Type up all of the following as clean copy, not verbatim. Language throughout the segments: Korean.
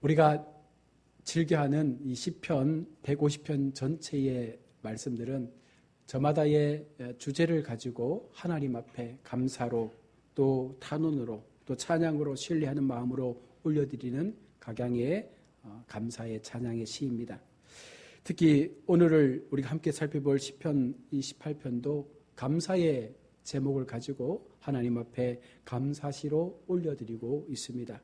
우리가 즐겨하는 이 시편 150편 전체의 말씀들은 저마다의 주제를 가지고 하나님 앞에 감사로 또 탄원으로 또 찬양으로 신뢰하는 마음으로 올려드리는 각양의 감사의 찬양의 시입니다. 특히 오늘을 우리가 함께 살펴볼 시편 28편도 감사의 제목을 가지고 하나님 앞에 감사시로 올려드리고 있습니다.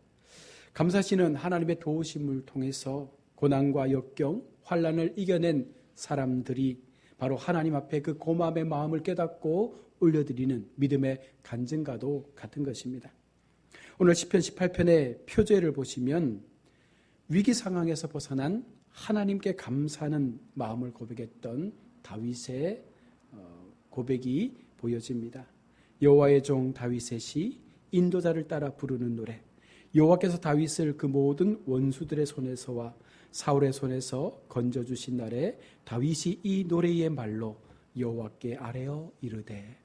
감사시는 하나님의 도우심을 통해서 고난과 역경, 환난을 이겨낸 사람들이 바로 하나님 앞에 그 고마움의 마음을 깨닫고 올려드리는 믿음의 간증과도 같은 것입니다. 오늘 시편 18편의 표제를 보시면 위기 상황에서 벗어난 하나님께 감사하는 마음을 고백했던 다윗의 고백이 보여집니다. 여호와의 종 다윗의 시, 인도자를 따라 부르는 노래. 여호와께서 다윗을 그 모든 원수들의 손에서와 사울의 손에서 건져주신 날에 다윗이 이 노래의 말로 여호와께 아뢰어 이르되.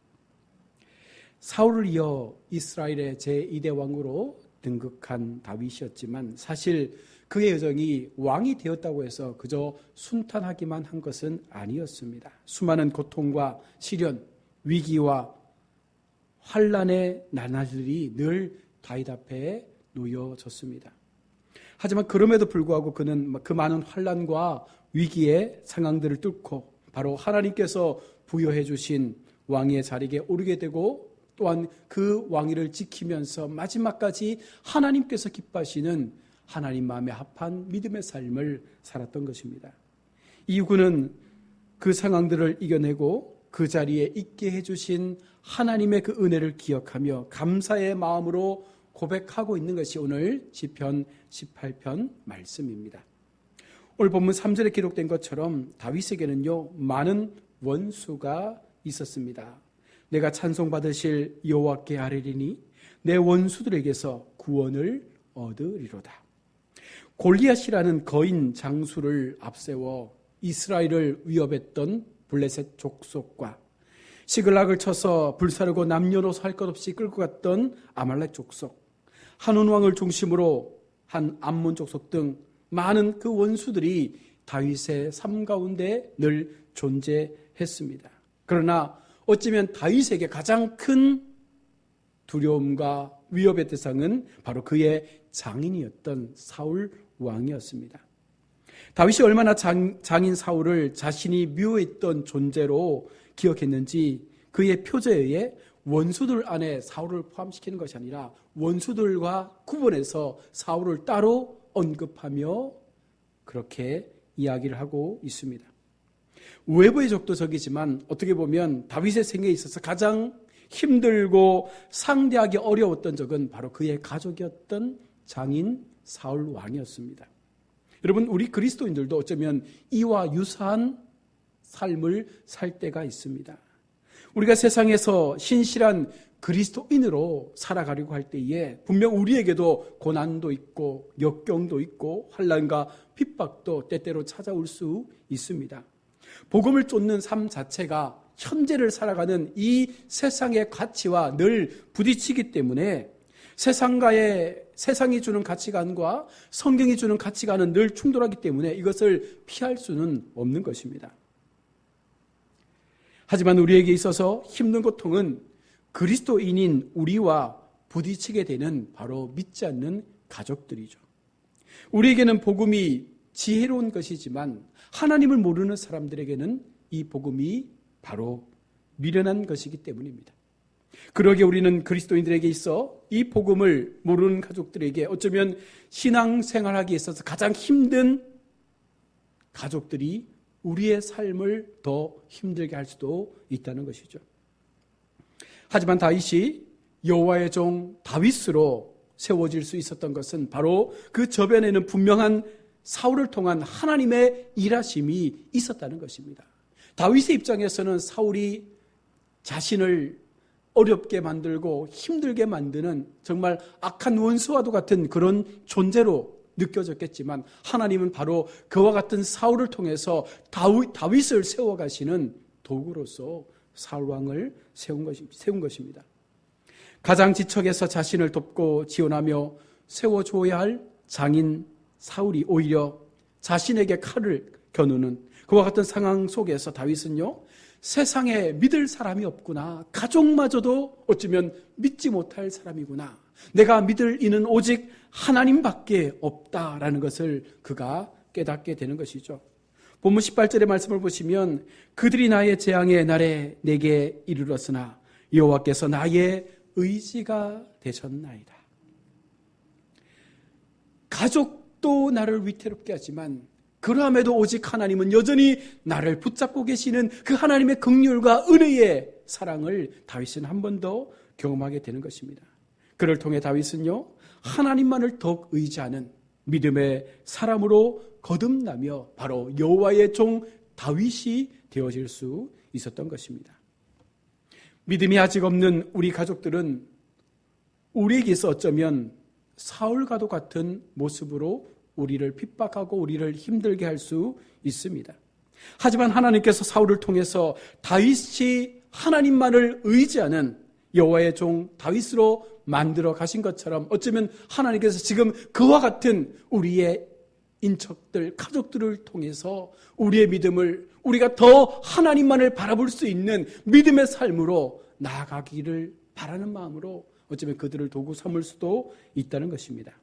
사울을 이어 이스라엘의 제2대 왕으로 등극한 다윗이었지만 사실 그의 여정이 왕이 되었다고 해서 그저 순탄하기만 한 것은 아니었습니다. 수많은 고통과 시련, 위기와 환난의 나날들이 늘 다윗 앞에 놓여졌습니다. 하지만 그럼에도 불구하고 그는 그 많은 환난과 위기의 상황들을 뚫고 바로 하나님께서 부여해 주신 왕의 자리에 오르게 되고 또한 그 왕위를 지키면서 마지막까지 하나님께서 기뻐하시는 하나님 마음에 합한 믿음의 삶을 살았던 것입니다. 이후는 그 상황들을 이겨내고 그 자리에 있게 해주신 하나님의 그 은혜를 기억하며 감사의 마음으로 고백하고 있는 것이 오늘 시편 18편 말씀입니다. 오늘 본문 3절에 기록된 것처럼 다윗에게는요 많은 원수가 있었습니다. 내가 찬송받으실 여호와께 아뢰리니 내 원수들에게서 구원을 얻으리로다. 골리앗이라는 거인 장수를 앞세워 이스라엘을 위협했던 블레셋 족속과 시글락을 쳐서 불사르고 남녀노소 할 것 없이 끌고 갔던 아말렉 족속, 한온 왕을 중심으로 한 암몬 족속 등 많은 그 원수들이 다윗의 삶 가운데 늘 존재했습니다. 그러나 어쩌면 다윗에게 가장 큰 두려움과 위협의 대상은 바로 그의 장인이었던 사울 왕이었습니다. 다윗이 얼마나 장인 사울을 자신이 미워했던 존재로 기억했는지 그의 표제에 원수들 안에 사울을 포함시키는 것이 아니라 원수들과 구분해서 사울을 따로 언급하며 그렇게 이야기를 하고 있습니다. 외부의 적도 적이지만 어떻게 보면 다윗의 생애에 있어서 가장 힘들고 상대하기 어려웠던 적은 바로 그의 가족이었던 장인 사울 왕이었습니다. 여러분, 우리 그리스도인들도 어쩌면 이와 유사한 삶을 살 때가 있습니다. 우리가 세상에서 신실한 그리스도인으로 살아가려고 할 때에 분명 우리에게도 고난도 있고 역경도 있고 환난과 핍박도 때때로 찾아올 수 있습니다. 복음을 쫓는 삶 자체가 현재를 살아가는 이 세상의 가치와 늘 부딪히기 때문에 세상이 주는 가치관과 성경이 주는 가치관은 늘 충돌하기 때문에 이것을 피할 수는 없는 것입니다. 하지만 우리에게 있어서 힘든 고통은 그리스도인인 우리와 부딪히게 되는 바로 믿지 않는 가족들이죠. 우리에게는 복음이 지혜로운 것이지만 하나님을 모르는 사람들에게는 이 복음이 바로 미련한 것이기 때문입니다. 그러기에 우리는 그리스도인들에게 있어 이 복음을 모르는 가족들에게 어쩌면 신앙생활하기에 있어서 가장 힘든 가족들이 우리의 삶을 더 힘들게 할 수도 있다는 것이죠. 하지만 다윗이 여호와의 종 다윗으로 세워질 수 있었던 것은 바로 그 저변에는 분명한 사울을 통한 하나님의 일하심이 있었다는 것입니다. 다윗의 입장에서는 사울이 자신을 어렵게 만들고 힘들게 만드는 정말 악한 원수와도 같은 그런 존재로 느껴졌겠지만 하나님은 바로 그와 같은 사울을 통해서 다윗을 세워가시는 도구로서 사울왕을 세운 것입니다. 가장 지척에서 자신을 돕고 지원하며 세워줘야 할 장인 사울이 오히려 자신에게 칼을 겨누는 그와 같은 상황 속에서 다윗은요, 세상에 믿을 사람이 없구나. 가족마저도 어쩌면 믿지 못할 사람이구나. 내가 믿을 이는 오직 하나님밖에 없다라는 것을 그가 깨닫게 되는 것이죠. 본문 18절의 말씀을 보시면 그들이 나의 재앙의 날에 내게 이르렀으나 여호와께서 나의 의지가 되셨나이다. 가족도 나를 위태롭게 하지만 그러함에도 오직 하나님은 여전히 나를 붙잡고 계시는 그 하나님의 긍휼과 은혜의 사랑을 다윗은 한 번 더 경험하게 되는 것입니다. 그를 통해 다윗은요, 하나님만을 더욱 의지하는 믿음의 사람으로 거듭나며 바로 여호와의 종 다윗이 되어질 수 있었던 것입니다. 믿음이 아직 없는 우리 가족들은 우리에게서 어쩌면 사울과도 같은 모습으로 우리를 핍박하고 우리를 힘들게 할 수 있습니다. 하지만 하나님께서 사울을 통해서 다윗이 하나님만을 의지하는 여호와의 종 다윗으로 만들어 가신 것처럼 어쩌면 하나님께서 지금 그와 같은 우리의 인척들, 가족들을 통해서 우리의 믿음을 우리가 더 하나님만을 바라볼 수 있는 믿음의 삶으로 나아가기를 바라는 마음으로 어쩌면 그들을 도구 삼을 수도 있다는 것입니다.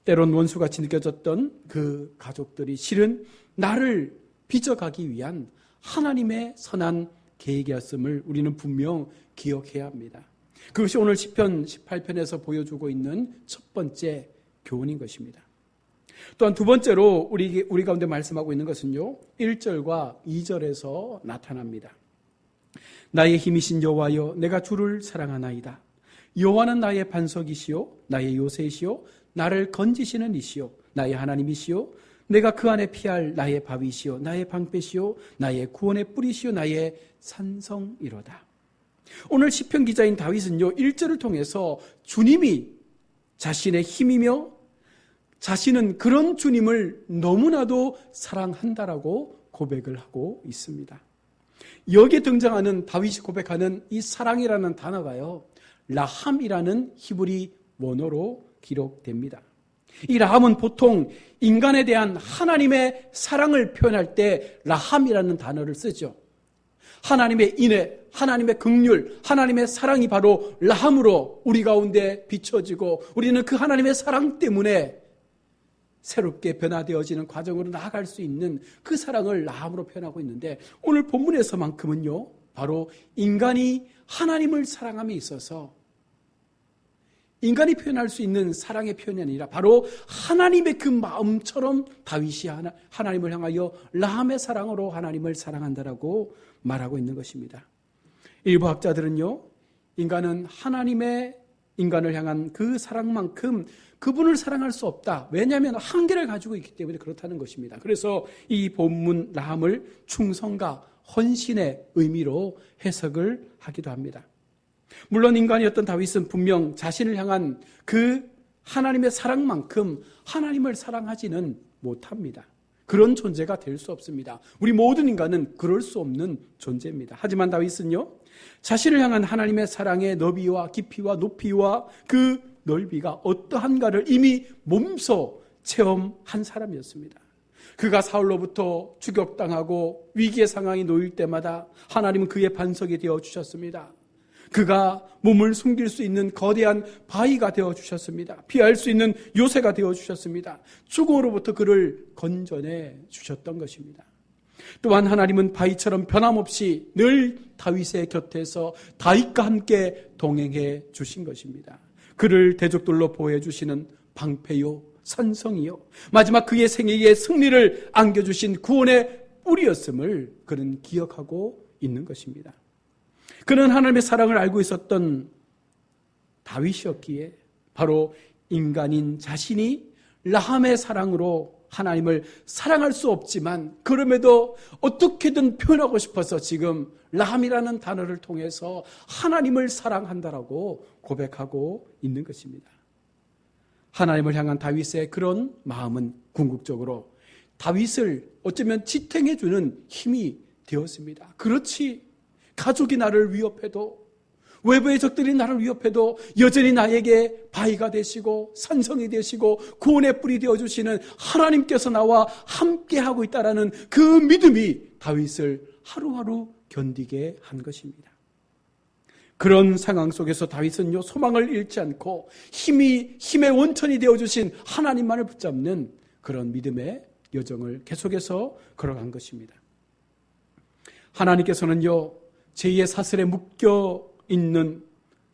때론 원수같이 느껴졌던 그 가족들이 실은 나를 빚어가기 위한 하나님의 선한 계획이었음을 우리는 분명 기억해야 합니다. 그것이 오늘 시편 18편에서 보여주고 있는 첫 번째 교훈인 것입니다. 또한 두 번째로 우리 가운데 말씀하고 있는 것은요, 1절과 2절에서 나타납니다. 나의 힘이신 여호와여, 내가 주를 사랑하나이다. 여호와는 나의 반석이시요 나의 요새이시요 나를 건지시는 이시요 나의 하나님이시요 내가 그 안에 피할 나의 바위시요 나의 방패시요 나의 구원의 뿌리시요 나의 산성이로다. 오늘 시편 기자인 다윗은요, 1절을 통해서 주님이 자신의 힘이며 자신은 그런 주님을 너무나도 사랑한다라고 고백을 하고 있습니다. 여기에 등장하는 다윗이 고백하는 이 사랑이라는 단어가요, 라함이라는 히브리 원어로 기록됩니다. 이 라함은 보통 인간에 대한 하나님의 사랑을 표현할 때 라함이라는 단어를 쓰죠. 하나님의 인애, 하나님의 긍휼, 하나님의 사랑이 바로 라함으로 우리 가운데 비춰지고 우리는 그 하나님의 사랑 때문에 새롭게 변화되어지는 과정으로 나아갈 수 있는 그 사랑을 라함으로 표현하고 있는데 오늘 본문에서만큼은요, 바로 인간이 하나님을 사랑함에 있어서 인간이 표현할 수 있는 사랑의 표현이 아니라 바로 하나님의 그 마음처럼 다윗이 하나님을 향하여 라함의 사랑으로 하나님을 사랑한다라고 말하고 있는 것입니다. 일부 학자들은요, 인간은 하나님의 인간을 향한 그 사랑만큼 그분을 사랑할 수 없다. 왜냐하면 한계를 가지고 있기 때문에 그렇다는 것입니다. 그래서 이 본문 라함을 충성과 헌신의 의미로 해석을 하기도 합니다. 물론 인간이었던 다윗은 분명 자신을 향한 그 하나님의 사랑만큼 하나님을 사랑하지는 못합니다. 그런 존재가 될 수 없습니다. 우리 모든 인간은 그럴 수 없는 존재입니다. 하지만 다윗은요, 자신을 향한 하나님의 사랑의 너비와 깊이와 높이와 그 넓이가 어떠한가를 이미 몸소 체험한 사람이었습니다. 그가 사울로부터 추격당하고 위기의 상황이 놓일 때마다 하나님은 그의 반석이 되어주셨습니다. 그가 몸을 숨길 수 있는 거대한 바위가 되어주셨습니다. 피할 수 있는 요새가 되어주셨습니다. 죽음으로부터 그를 건져내 주셨던 것입니다. 또한 하나님은 바위처럼 변함없이 늘 다윗의 곁에서 다윗과 함께 동행해 주신 것입니다. 그를 대적들로 보호해 주시는 방패요 산성이요 마지막 그의 생애의 승리를 안겨주신 구원의 뿌리였음을 그는 기억하고 있는 것입니다. 그는 하나님의 사랑을 알고 있었던 다윗이었기에 바로 인간인 자신이 라함의 사랑으로 하나님을 사랑할 수 없지만 그럼에도 어떻게든 표현하고 싶어서 지금 라함이라는 단어를 통해서 하나님을 사랑한다라고 고백하고 있는 것입니다. 하나님을 향한 다윗의 그런 마음은 궁극적으로 다윗을 어쩌면 지탱해주는 힘이 되었습니다. 그렇지, 가족이 나를 위협해도, 외부의 적들이 나를 위협해도 여전히 나에게 바위가 되시고 산성이 되시고 구원의 뿔이 되어주시는 하나님께서 나와 함께하고 있다는 그 믿음이 다윗을 하루하루 견디게 한 것입니다. 그런 상황 속에서 다윗은요, 소망을 잃지 않고 힘의 원천이 되어주신 하나님만을 붙잡는 그런 믿음의 여정을 계속해서 걸어간 것입니다. 하나님께서는요, 제2의 사슬에 묶여 있는,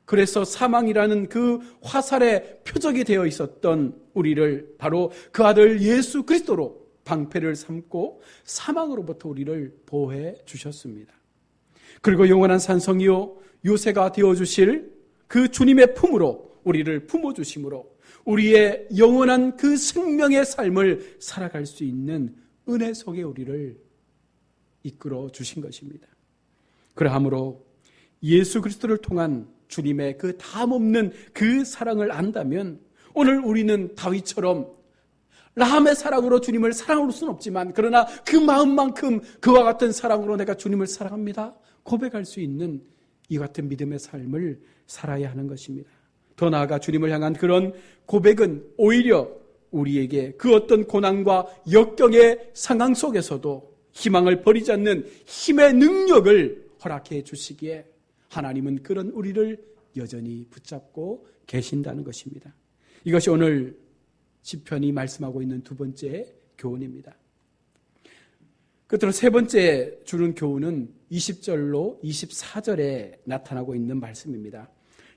그래서 사망이라는 그 화살의 표적이 되어 있었던 우리를 바로 그 아들 예수 그리스도로 방패를 삼고 사망으로부터 우리를 보호해 주셨습니다. 그리고 영원한 산성이요 요새가 되어주실 그 주님의 품으로 우리를 품어주심으로 우리의 영원한 그 생명의 삶을 살아갈 수 있는 은혜 속에 우리를 이끌어 주신 것입니다. 그러함으로 예수 그리스도를 통한 주님의 그 담없는 그 사랑을 안다면 오늘 우리는 다윗처럼 라함의 사랑으로 주님을 사랑할 수는 없지만 그러나 그 마음만큼 그와 같은 사랑으로 내가 주님을 사랑합니다 고백할 수 있는 이 같은 믿음의 삶을 살아야 하는 것입니다. 더 나아가 주님을 향한 그런 고백은 오히려 우리에게 그 어떤 고난과 역경의 상황 속에서도 희망을 버리지 않는 힘의 능력을 허락해 주시기에 하나님은 그런 우리를 여전히 붙잡고 계신다는 것입니다. 이것이 오늘 시편이 말씀하고 있는 두 번째 교훈입니다. 끝으로 세 번째 주는 교훈은 20절로 24절에 나타나고 있는 말씀입니다.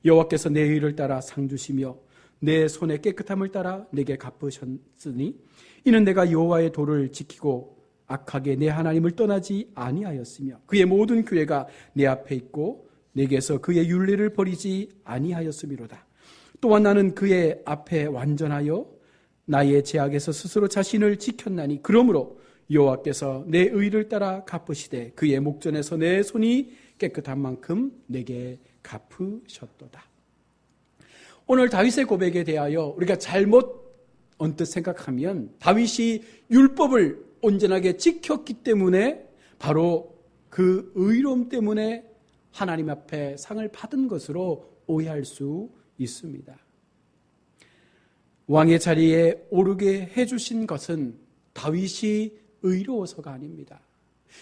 여호와께서 내 의를 따라 상 주시며 내 손의 깨끗함을 따라 내게 갚으셨으니 이는 내가 여호와의 도를 지키고 악하게 내 하나님을 떠나지 아니하였으며 그의 모든 규례가 내 앞에 있고 내게서 그의 율례를 버리지 아니하였음이로다. 또한 나는 그의 앞에 완전하여 나의 죄악에서 스스로 자신을 지켰나니 그러므로 여호와께서 내 의를 따라 갚으시되 그의 목전에서 내 손이 깨끗한 만큼 내게 갚으셨도다. 오늘 다윗의 고백에 대하여 우리가 잘못 언뜻 생각하면 다윗이 율법을 온전하게 지켰기 때문에 바로 그 의로움 때문에 하나님 앞에 상을 받은 것으로 오해할 수 있습니다. 왕의 자리에 오르게 해주신 것은 다윗이 의로워서가 아닙니다.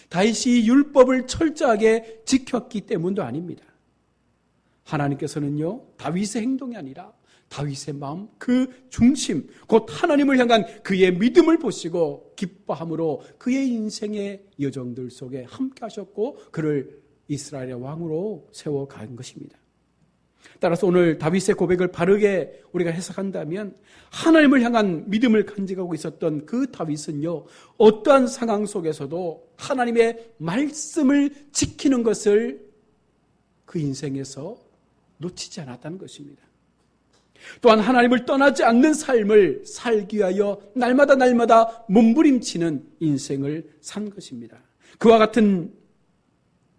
다윗이 율법을 철저하게 지켰기 때문도 아닙니다. 하나님께서는요, 다윗의 행동이 아니라 다윗의 마음, 그 중심, 곧 하나님을 향한 그의 믿음을 보시고 기뻐함으로 그의 인생의 여정들 속에 함께 하셨고 그를 이스라엘의 왕으로 세워간 것입니다. 따라서 오늘 다윗의 고백을 바르게 우리가 해석한다면 하나님을 향한 믿음을 간직하고 있었던 그 다윗은요, 어떠한 상황 속에서도 하나님의 말씀을 지키는 것을 그 인생에서 놓치지 않았다는 것입니다. 또한 하나님을 떠나지 않는 삶을 살기 위하여 날마다 몸부림치는 인생을 산 것입니다. 그와 같은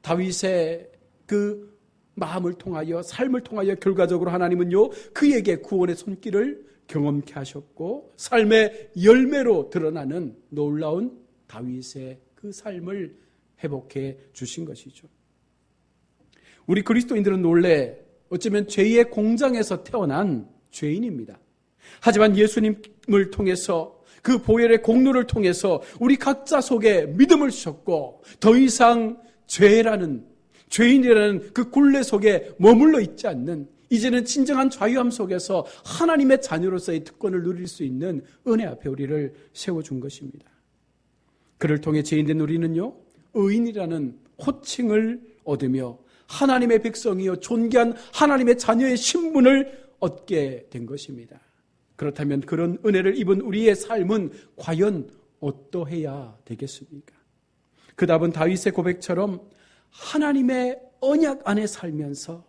다윗의 그 마음을 통하여 삶을 통하여 결과적으로 하나님은요 그에게 구원의 손길을 경험케 하셨고 삶의 열매로 드러나는 놀라운 다윗의 그 삶을 회복해 주신 것이죠. 우리 그리스도인들은 원래 어쩌면 죄의 공장에서 태어난 죄인입니다. 하지만 예수님을 통해서 그 보혈의 공로를 통해서 우리 각자 속에 믿음을 주셨고 더 이상 죄인이라는 그 굴레 속에 머물러 있지 않는 이제는 진정한 자유함 속에서 하나님의 자녀로서의 특권을 누릴 수 있는 은혜 앞에 우리를 세워준 것입니다. 그를 통해 죄인된 우리는요 의인이라는 호칭을 얻으며 하나님의 백성이요 존귀한 하나님의 자녀의 신분을 얻게 된 것입니다. 그렇다면 그런 은혜를 입은 우리의 삶은 과연 어떠해야 되겠습니까? 그 답은 다윗의 고백처럼 하나님의 언약 안에 살면서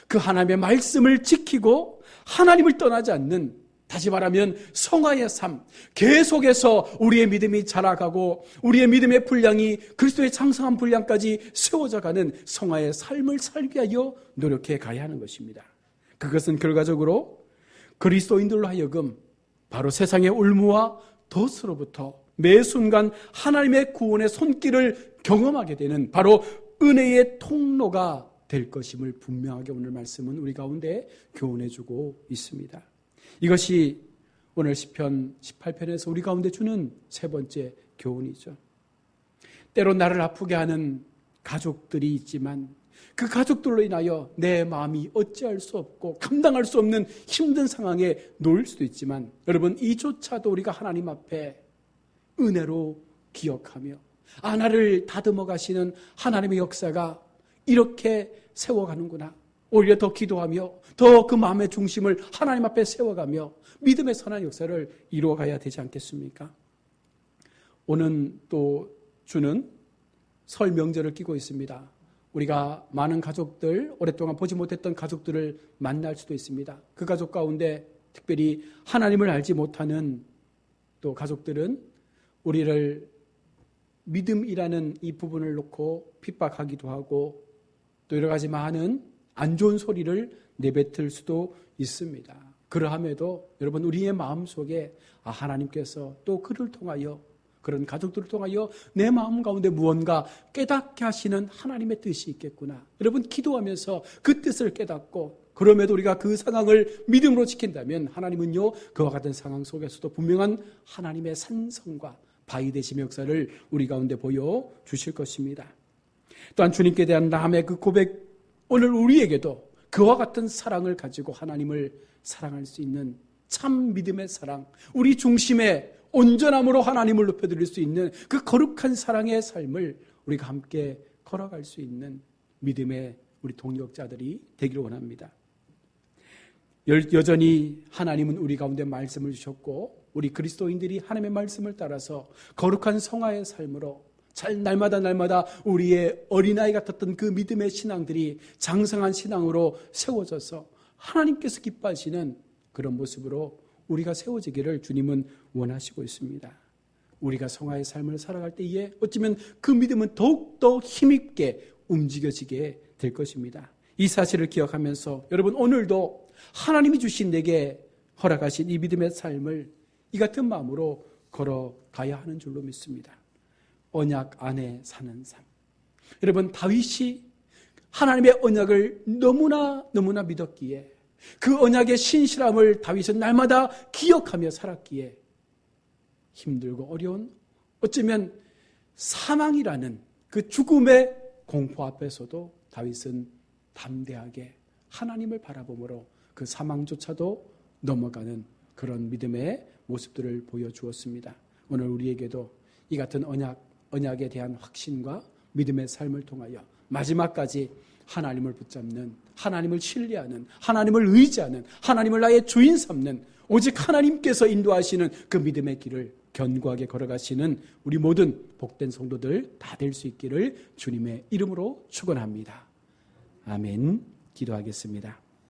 그 하나님의 말씀을 지키고 하나님을 떠나지 않는, 다시 말하면 성화의 삶, 계속해서 우리의 믿음이 자라가고 우리의 믿음의 분량이 그리스도의 장성한 분량까지 세워져가는 성화의 삶을 살기 위하여 노력해 가야 하는 것입니다. 그것은 결과적으로 그리스도인들로 하여금 바로 세상의 올무와 덫으로부터 매 순간 하나님의 구원의 손길을 경험하게 되는 바로 은혜의 통로가 될 것임을 분명하게 오늘 말씀은 우리 가운데 교훈해주고 있습니다. 이것이 오늘 시편 18편에서 우리 가운데 주는 세 번째 교훈이죠. 때로 나를 아프게 하는 가족들이 있지만 그 가족들로 인하여 내 마음이 어찌할 수 없고 감당할 수 없는 힘든 상황에 놓일 수도 있지만 여러분, 이조차도 우리가 하나님 앞에 은혜로 기억하며 나를 다듬어 가시는 하나님의 역사가 이렇게 세워가는구나. 오히려 더 기도하며 더 그 마음의 중심을 하나님 앞에 세워가며 믿음의 선한 역사를 이루어가야 되지 않겠습니까? 오늘 또 주는 설 명절을 끼고 있습니다. 우리가 많은 가족들, 오랫동안 보지 못했던 가족들을 만날 수도 있습니다. 그 가족 가운데 특별히 하나님을 알지 못하는 또 가족들은 우리를 믿음이라는 이 부분을 놓고 핍박하기도 하고 또 여러 가지 많은 안 좋은 소리를 내뱉을 수도 있습니다. 그러함에도 여러분, 우리의 마음속에 하나님께서 또 그를 통하여, 그런 가족들을 통하여 내 마음 가운데 무언가 깨닫게 하시는 하나님의 뜻이 있겠구나. 여러분, 기도하면서 그 뜻을 깨닫고 그럼에도 우리가 그 상황을 믿음으로 지킨다면 하나님은요, 그와 같은 상황 속에서도 분명한 하나님의 산성과 바위 되심의 역사를 우리 가운데 보여주실 것입니다. 또한 주님께 대한 남의 그 고백, 오늘 우리에게도 그와 같은 사랑을 가지고 하나님을 사랑할 수 있는 참 믿음의 사랑, 우리 중심에 온전함으로 하나님을 높여드릴 수 있는 그 거룩한 사랑의 삶을 우리가 함께 걸어갈 수 있는 믿음의 우리 동역자들이 되기를 원합니다. 여전히 하나님은 우리 가운데 말씀을 주셨고 우리 그리스도인들이 하나님의 말씀을 따라서 거룩한 성화의 삶으로 날마다 우리의 어린아이 같았던 그 믿음의 신앙들이 장성한 신앙으로 세워져서 하나님께서 기뻐하시는 그런 모습으로 우리가 세워지기를 주님은 원하시고 있습니다. 우리가 성화의 삶을 살아갈 때에 어쩌면 그 믿음은 더욱더 힘있게 움직여지게 될 것입니다. 이 사실을 기억하면서 여러분, 오늘도 하나님이 주신 내게 허락하신 이 믿음의 삶을 이 같은 마음으로 걸어가야 하는 줄로 믿습니다. 언약 안에 사는 삶. 여러분, 다윗이 하나님의 언약을 너무나 믿었기에 그 언약의 신실함을 다윗은 날마다 기억하며 살았기에 힘들고 어려운, 어쩌면 사망이라는 그 죽음의 공포 앞에서도 다윗은 담대하게 하나님을 바라보므로 그 사망조차도 넘어가는 그런 믿음의 모습들을 보여주었습니다. 오늘 우리에게도 이 같은 언약에 대한 확신과 믿음의 삶을 통하여 마지막까지 하나님을 붙잡는, 하나님을 신뢰하는, 하나님을 의지하는, 하나님을 나의 주인 삼는, 오직 하나님께서 인도하시는 그 믿음의 길을 견고하게 걸어가시는 우리 모든 복된 성도들 다 될 수 있기를 주님의 이름으로 축원합니다. 아멘. 기도하겠습니다.